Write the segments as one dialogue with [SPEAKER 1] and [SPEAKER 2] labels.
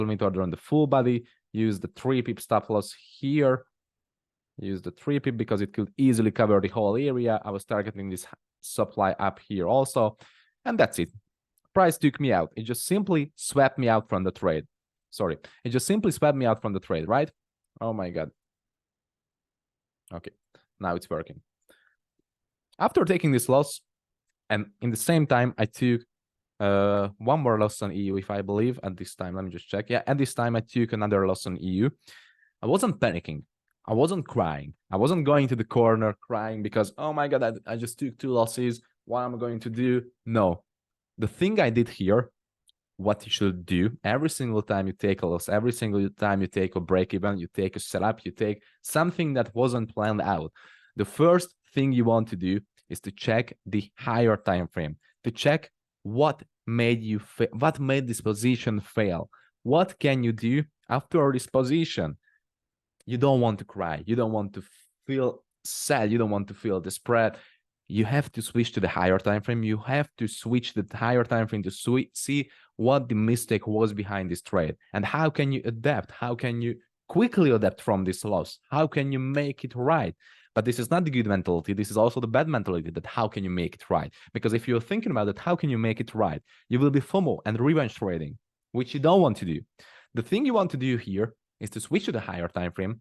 [SPEAKER 1] limit order on the full body, use the 3 pip stop loss here, use the 3 pip because it could easily cover the whole area. I was targeting this supply up here also, and that's it. Price took me out. It just simply swept me out from the trade. Sorry, it just simply swept me out from the trade, right? Oh my God. Okay, now it's working. After taking this loss, and in the same time, I took one more loss on EU, if I believe, at this time. Let me just check. Yeah, at this time, I took another loss on EU. I wasn't panicking. I wasn't crying. I wasn't going to the corner crying because, oh my God, I just took 2 losses. What am I going to do? No. The thing I did here, what you should do every single time you take a loss, every single time you take a break even, you take a setup, you take something that wasn't planned out. The first thing you want to do is to check the higher time frame, to check what made this position fail. What can you do after this position? You don't want to cry. You don't want to feel sad. You don't want to feel desperate. You have to switch to the higher time frame. You have to switch the higher time frame to see what the mistake was behind this trade and how can you adapt. How can you quickly adapt from this loss? How can you make it right? But this is not the good mentality. This is also the bad mentality, that how can you make it right? Because if you're thinking about it, how can you make it right? You will be FOMO and revenge trading, which you don't want to do. The thing you want to do here is to switch to the higher time frame,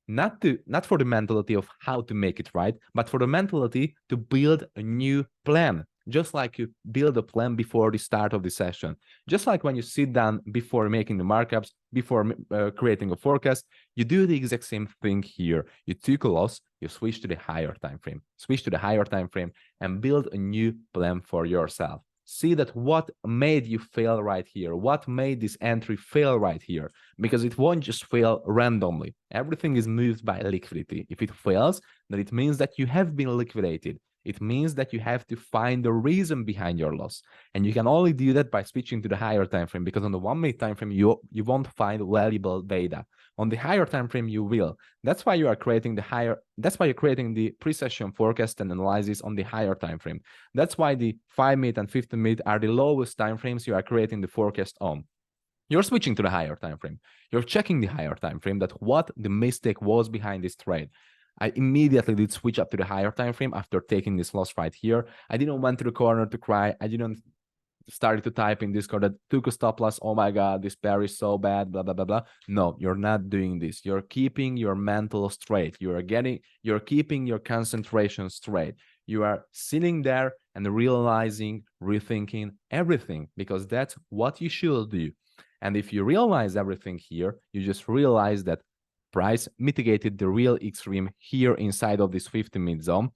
[SPEAKER 1] not for the mentality of how to make it right, but for the mentality to build a new plan. Just like you build a plan before the start of the session. Just like when you sit down before making the markups, before creating a forecast, you do the exact same thing here. You took a loss, you switch to the higher time frame. Switch to the higher time frame and build a new plan for yourself. See that what made you fail right here, what made this entry fail right here, because it won't just fail randomly. Everything is moved by liquidity. If it fails, then it means that you have been liquidated. It means that you have to find the reason behind your loss. And you can only do that by switching to the higher time frame, because on the 1 minute time frame, you won't find valuable data. On the higher time frame, you will. That's why you are creating the pre-session forecast and analysis on the higher time frame. That's why the 5 minute and 15 minute are the lowest time frames you are creating the forecast on. You're switching to the higher time frame. You're checking the higher time frame, that what the mistake was behind this trade. I immediately did switch up to the higher time frame after taking this loss right here. I didn't went to the corner to cry. I didn't started to type in Discord that took a stop loss. Oh my God, this pair is so bad, blah, blah, blah, blah. No, you're not doing this. You're keeping your mental straight. You're keeping your concentration straight. You are sitting there and realizing, rethinking everything, because that's what you should do. And if you realize everything here, you just realize that price mitigated the real extreme here inside of this 50-minute zone,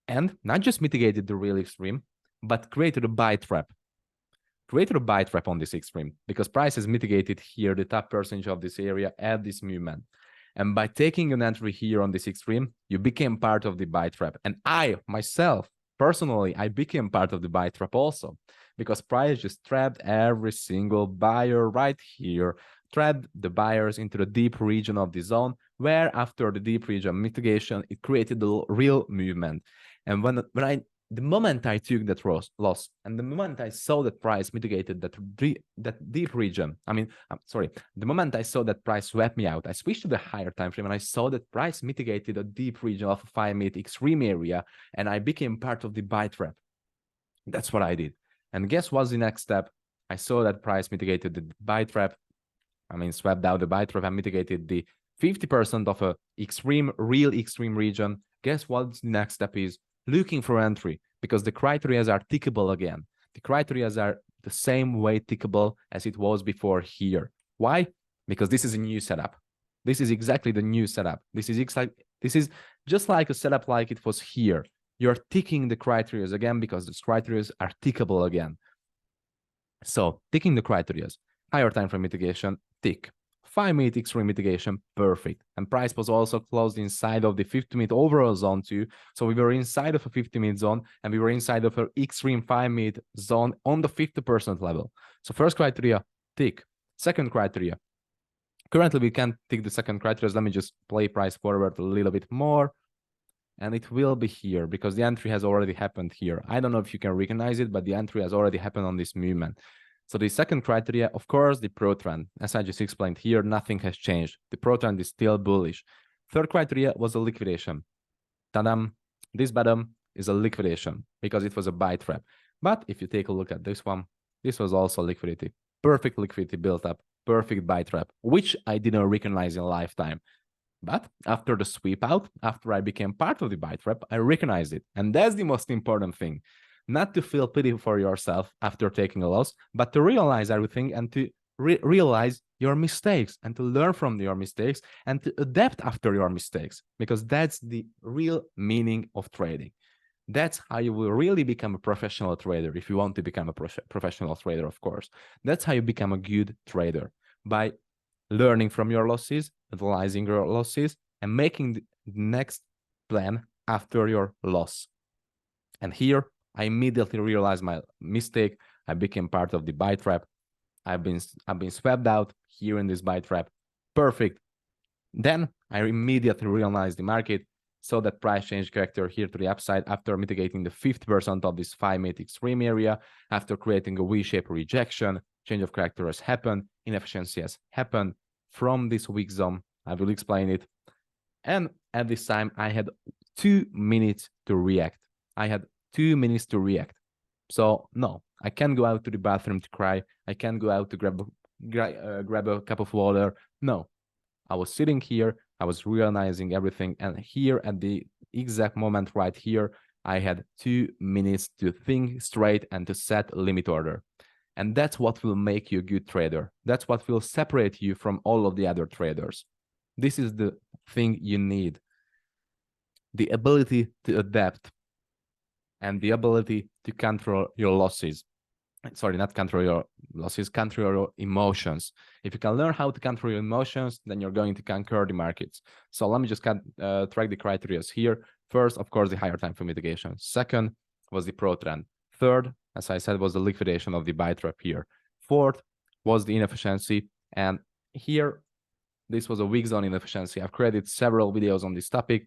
[SPEAKER 1] and not just mitigated the real extreme, but created a buy trap. Created a buy trap on this extreme, because price has mitigated here the top percentage of this area at this movement. And by taking an entry here on this extreme, you became part of the buy trap. And I, myself, personally, I became part of the buy trap also, because price just trapped every single buyer right here, trapped the buyers into the deep region of the zone, where after the deep region mitigation, it created the real movement. And the moment I took that loss, and the moment I saw that price mitigated that deep region, the moment I saw that price swept me out, I switched to the higher time frame and I saw that price mitigated a deep region of a 5-minute extreme area, and I became part of the buy trap. That's what I did. And guess what's the next step? I saw that price mitigated the buy trap. Swept out the buy trap and mitigated the 50% of a real extreme region. Guess what the next step is? Looking for entry, because the criteria are tickable again. The criteria are the same way tickable as it was before here. Why? Because this is a new setup. This is exactly the new setup. This is just like a setup like it was here. You're ticking the criteria again because the criteria are tickable again. So ticking the criteria, higher time frame mitigation, tick. 5-minute extreme mitigation, perfect. And price was also closed inside of the 50-minute overall zone too. So we were inside of a 50-minute zone, and we were inside of an extreme 5-minute zone on the 50% level. So first criteria, tick. Second criteria. Currently, we can't tick the second criteria. Let me just play price forward a little bit more. And it will be here because the entry has already happened here. I don't know if you can recognize it, but the entry has already happened on this movement. So the second criteria, of course, the pro trend. As I just explained here, nothing has changed. The pro trend is still bullish. Third criteria was a liquidation. Ta-dam! This bottom is a liquidation because it was a buy trap. But if you take a look at this one, this was also liquidity. Perfect liquidity built up, perfect buy trap, which I didn't recognize in a lifetime. But after the sweep out, after I became part of the buy trap, I recognized it. And that's the most important thing. Not to feel pity for yourself after taking a loss, but to realize everything and to realize your mistakes and to learn from your mistakes and to adapt after your mistakes, because that's the real meaning of trading. That's how you will really become a professional trader if you want to become a professional trader, of course. That's how you become a good trader, by learning from your losses, analyzing your losses, and making the next plan after your loss. And here, I immediately realized my mistake. I became part of the buy trap. I've been swept out here in this buy trap. Perfect. Then I immediately realized the market, saw that price change character here to the upside after mitigating the 50% of this 5-minute extreme area, after creating a V-shaped rejection. Change of character has happened, inefficiency has happened from this weak zone. I will explain it. And at this time, I had 2 minutes to react. I had 2 minutes to react. So no, I can't go out to the bathroom to cry. I can't go out to grab a cup of water. No, I was sitting here. I was realizing everything. And here at the exact moment right here, I had 2 minutes to think straight and to set a limit order. And that's what will make you a good trader. That's what will separate you from all of the other traders. This is the thing you need. The ability to adapt and the ability to control your losses. Sorry, not control your losses, control your emotions. If you can learn how to control your emotions, then you're going to conquer the markets. So let me just track the criteria here. First, of course, the higher time for mitigation. Second was the pro trend. Third, as I said, was the liquidation of the buy trap here. Fourth was the inefficiency. And here, this was a weak zone inefficiency. I've created several videos on this topic.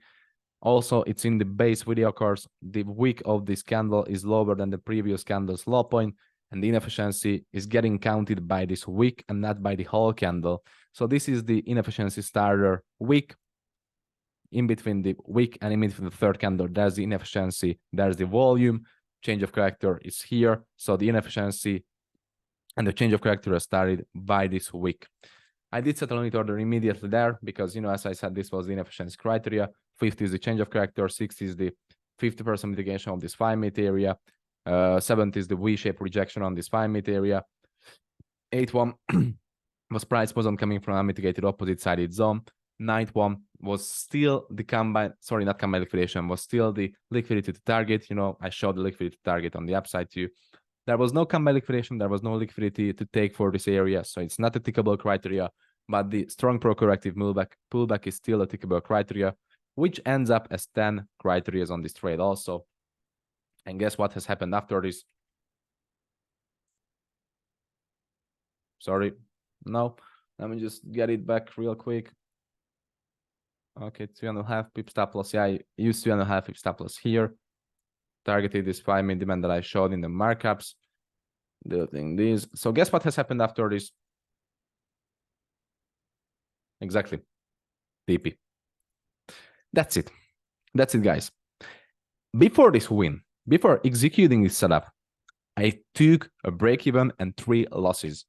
[SPEAKER 1] Also, it's in the base video course. The wick of this candle is lower than the previous candle's low point, and the inefficiency is getting counted by this wick and not by the whole candle. So this is the inefficiency starter wick. In between the wick and in between the third candle, there's the inefficiency, there's the volume. Change of character is here. So the inefficiency and the change of character is started by this wick. I did set a limit order immediately there because, you know, as I said, this was the inefficiency criteria. 50 is the change of character, 60 is the 50% mitigation of this 5-minute area, 70 is the V-shaped rejection on this 5-minute area, 8-1 was price position coming from unmitigated opposite-sided zone, 9-1 was still the combine, sorry, not combine liquidation, was still the liquidity to target. You know, I showed the liquidity to target on the upside too. There was no combine liquidation, there was no liquidity to take for this area, so it's not a tickable criteria, but the strong pro-corrective pullback is still a tickable criteria, which ends up as 10 criteria on this trade also. And guess what has happened after this? Sorry, no, let me just get it back real quick. Okay, 2.5 pip stop loss. Yeah, I used 2.5 pip stop loss here. Targeted this 5-minute demand that I showed in the markups. Doing this. So guess what has happened after this? Exactly. TP. That's it. That's it, guys. Before this win, before executing this setup, I took a break even and 3 losses.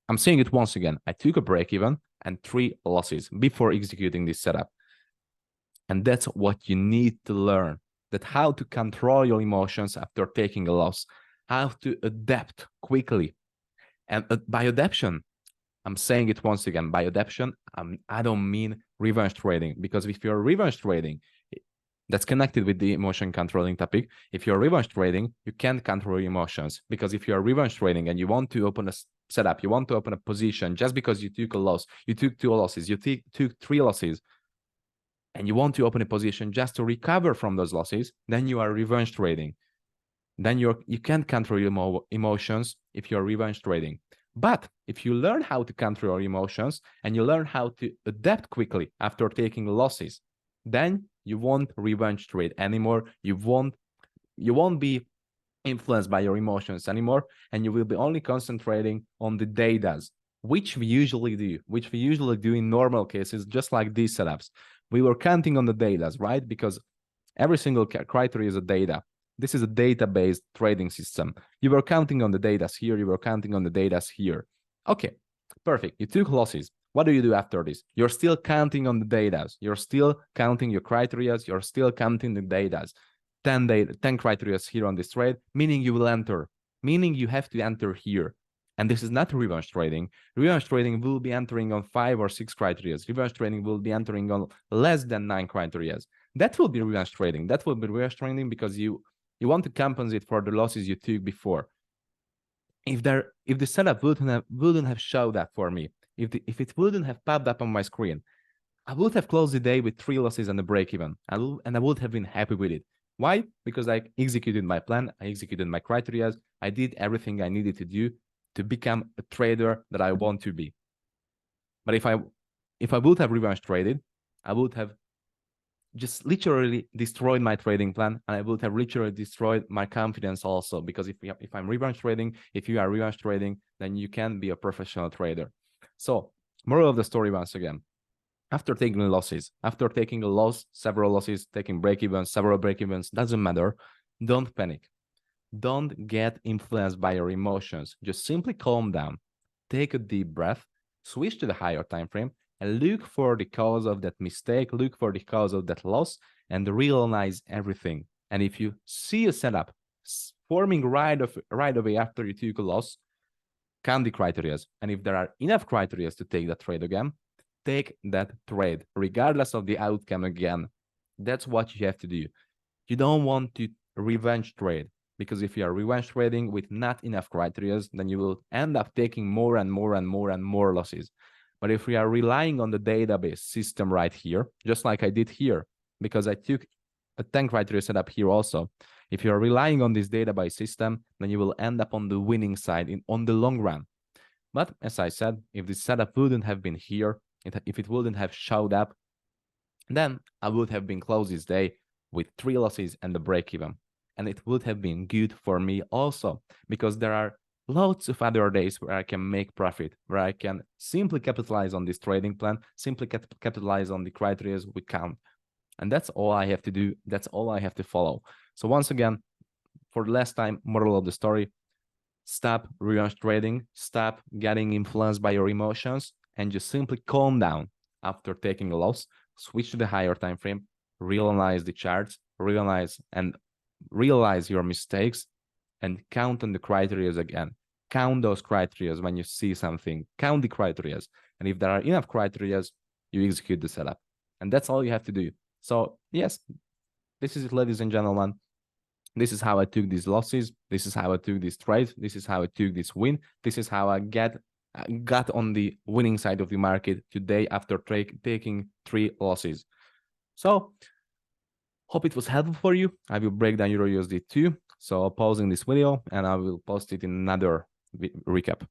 [SPEAKER 1] I'm saying it once again. I took a break even and 3 losses before executing this setup. And that's what you need to learn, that how to control your emotions after taking a loss, how to adapt quickly. And by adaptation, I'm saying it once again, by adaptation, I don't mean revenge trading, because if you're revenge trading, that's connected with the emotion controlling topic. If you're revenge trading, you can't control your emotions, because if you're revenge trading and you want to open a setup, you want to open a position just because you took a loss, you took 2 losses, you took 3 losses, and you want to open a position just to recover from those losses, then you are revenge trading. Then you can't control your emotions if you're revenge trading. But if you learn how to control your emotions and you learn how to adapt quickly after taking losses, then you won't revenge trade anymore. You won't be influenced by your emotions anymore, and you will be only concentrating on the datas, which we usually do in normal cases, just like these setups. We were counting on the datas, right? Because every single criteria is a data. This is a data-based trading system. You were counting on the datas here, you were counting on the datas here. Okay, perfect. You took losses. What do you do after this? You're still counting on the datas. You're still counting your criteria. You're still counting the datas. 10 criteria here on this trade, meaning you will enter, meaning you have to enter here. And this is not revenge trading. Revenge trading will be entering on 5 or 6 criteria. Revenge trading will be entering on less than 9 criteria. That will be revenge trading. That will be revenge trading because you want to compensate for the losses you took before. If the setup wouldn't have showed that for me, if it wouldn't have popped up on my screen, I would have closed the day with 3 losses and a break even, and I would have been happy with it. Why? Because I executed my plan, I executed my criteria, I did everything I needed to do to become a trader that I want to be. But if I would have revenge traded, I would have just literally destroyed my trading plan, and I would have literally destroyed my confidence also, because if I'm revenge trading, if you are revenge trading, then you can be a professional trader. So moral of the story, once again, after taking losses, after taking a loss, several losses, taking break-evens, several break-evens, doesn't matter. Don't panic. Don't get influenced by your emotions. Just simply calm down. Take a deep breath, switch to the higher time frame, and look for the cause of that mistake, look for the cause of that loss, and realize everything. And if you see a setup forming right away after you took a loss, count the criteria. And if there are enough criteria to take that trade again, take that trade, regardless of the outcome again. That's what you have to do. You don't want to revenge trade, because if you are revenge trading with not enough criteria, then you will end up taking more and more and more and more losses. But if we are relying on the database system right here, just like I did here, because I took a 10 criteria setup here also, if you are relying on this database system, then you will end up on the winning side on the long run. But as I said, if this setup wouldn't have been here, if it wouldn't have showed up, then I would have been closed this day with 3 losses and the break even. And it would have been good for me also, because there are lots of other days where I can make profit, where I can simply capitalize on this trading plan, simply capitalize on the criteria we count. And that's all I have to do. That's all I have to follow. So once again, for the last time, moral of the story, stop revenge trading, stop getting influenced by your emotions, and just simply calm down after taking a loss, switch to the higher time frame, realize the charts, realize your mistakes, and count on the criteria again. Count those criteria when you see something. Count the criteria. And if there are enough criteria, you execute the setup. And that's all you have to do. So yes, this is it, ladies and gentlemen. This is how I took these losses. This is how I took this trade. This is how I took this win. This is how I got on the winning side of the market today after taking 3 losses. So hope it was helpful for you. I will break down Euro USD too. So pausing this video, and I will post it in another recap.